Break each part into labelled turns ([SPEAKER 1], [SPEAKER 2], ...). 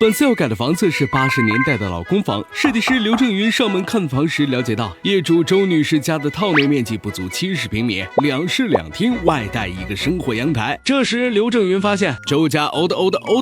[SPEAKER 1] 本次要改的房子是80年代的老公房，设计师刘正云上门看房时了解到，业主周女士家的套内面积不足70平米，2室2厅，外带一个生活阳台。这时刘正云发现周家 old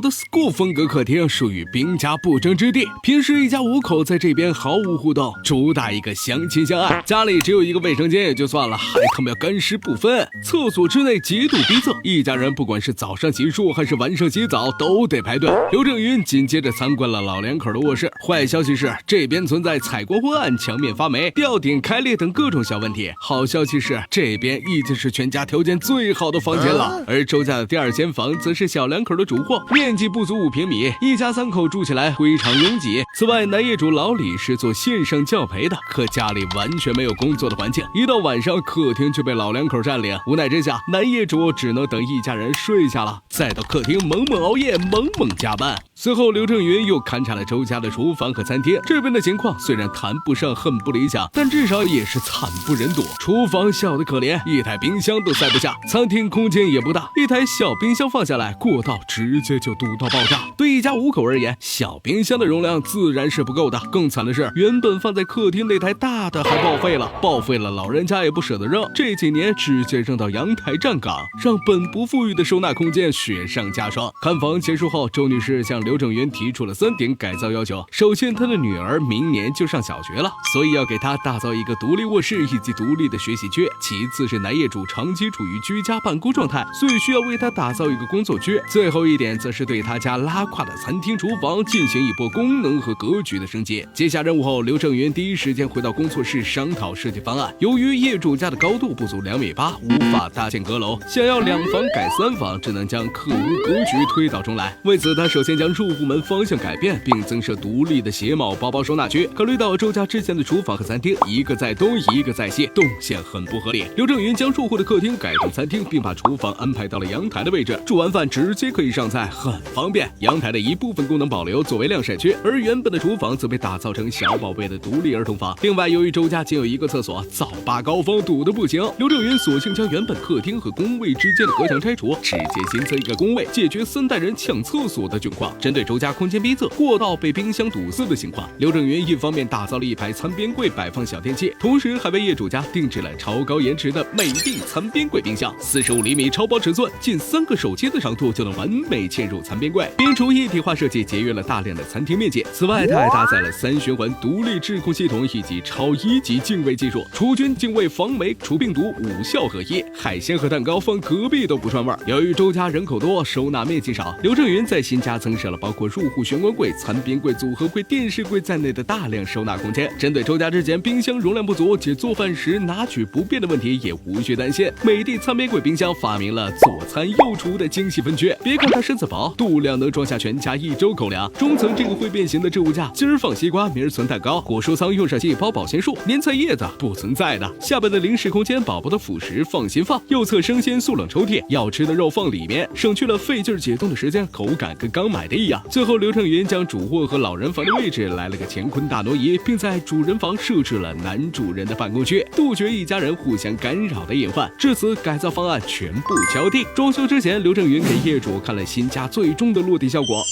[SPEAKER 1] school 风格客厅属于兵家不争之地，平时一家5口在这边毫无互动，主打一个相亲相爱。家里只有一个卫生间也就算了，还他妈要干湿不分，厕所之内极度逼仄，一家人不管是早上洗漱还是晚上洗澡都得排队。刘正云接着参观了老两口的卧室，坏消息是这边存在采光昏暗、墙面发霉、吊顶开裂等各种小问题。好消息是这边已经是全家条件最好的房间了。而周家的第2间房则是小两口的主卧，面积不足5平米，一家3口住起来非常拥挤。此外，男业主老李是做线上教培的，可家里完全没有工作的环境，一到晚上客厅就被老两口占领。无奈之下，男业主只能等一家人睡下了，再到客厅猛熬夜、猛加班。随后刘正云又勘察了周家的厨房和餐厅，这边的情况虽然谈不上很不理想，但至少也是惨不忍睹。厨房小得可怜，一台冰箱都塞不下，餐厅空间也不大，一台小冰箱放下来，过道直接就堵到爆炸。对一家5口而言，小冰箱的容量自然是不够的。更惨的是，原本放在客厅那台大的还报废了，老人家也不舍得扔，这几年直接扔到阳台站岗，让本不富裕的收纳空间雪上加霜。看房结束后，周女士向刘正云提出了3点改造要求。首先，她的女儿明年就上小学了，所以要给她打造一个独立卧室以及独立的学习区。其次是男业主长期处于居家办公状态，所以需要为他打造一个工作区。最后一点则是对他家拉胯的餐厅厨房进行一波功能和格局的升级。接下任务后，刘正云第一时间回到工作室商讨设计方案。由于业主家的高度不足2.8米，无法搭建阁楼，想要2房改3房，只能将客屋格局推倒重来。为此，他首先将入户门方向改变，并增设独立的鞋帽包包收纳区。考虑到周家之前的厨房和餐厅一个在东一个在西，动线很不合理，刘正云将入户的客厅改成餐厅，并把厨房安排到了阳台的位置，煮完饭直接可以上菜，很方便。阳台的一部分功能保留作为晾晒区，而原本的厨房则被打造成小宝贝的独立儿童房。另外，由于周家仅有一个厕所，早八高峰堵得不行，刘正云索性将原本客厅和工位之间的隔墙拆除，直接新增一个工位，解决3代人抢厕所的窘况。针对周家空间逼仄、过道被冰箱堵塞的情况，刘正云一方面打造了一排餐边柜摆放小电器，同时还为业主家定制了超高延迟的美的餐边柜冰箱，45厘米超薄尺寸，近3个手机的长度就能完美嵌入餐边柜。边厨一体化设计节约了大量的餐厅面积。此外，他还搭载了3循环独立制控系统以及超1级净味技术，除菌、净味、防霉、除病毒5效合一，海鲜和蛋糕放隔壁都不串味。由于周家人口多，收纳面积少，刘正云在新家增设了包括入户玄关柜、餐边柜、组合柜、电视柜在内的大量收纳空间。针对周家之前冰箱容量不足且做饭时拿取不便的问题，也无需担心。美的餐边柜冰箱发明了左餐右厨的精细分区，别看它身子薄，度量能装下全家1周狗粮。中层这个会变形的置物架，今儿放西瓜，明儿存蛋糕。果蔬仓用上去包保鲜树，年菜叶子不存在的。下边的零食空间，宝宝的辅食放心放。右侧生鲜速冷抽屉，要吃的肉放里面，省去了费劲解冻的时间，口感跟刚买的一样。最后，刘正云将主卧和老人房的位置来了个乾坤大挪移，并在主人房设置了男主人的办公区，杜绝一家人互相干扰的隐患。至此，改造方案全部敲定。装修之前，刘正云给业主看了新家最终的落地效果。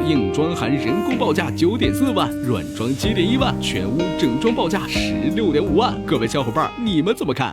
[SPEAKER 1] 硬装含人工报价9.4万，软装7.1万，全屋整装报价16.5万。各位小伙伴，你们怎么看？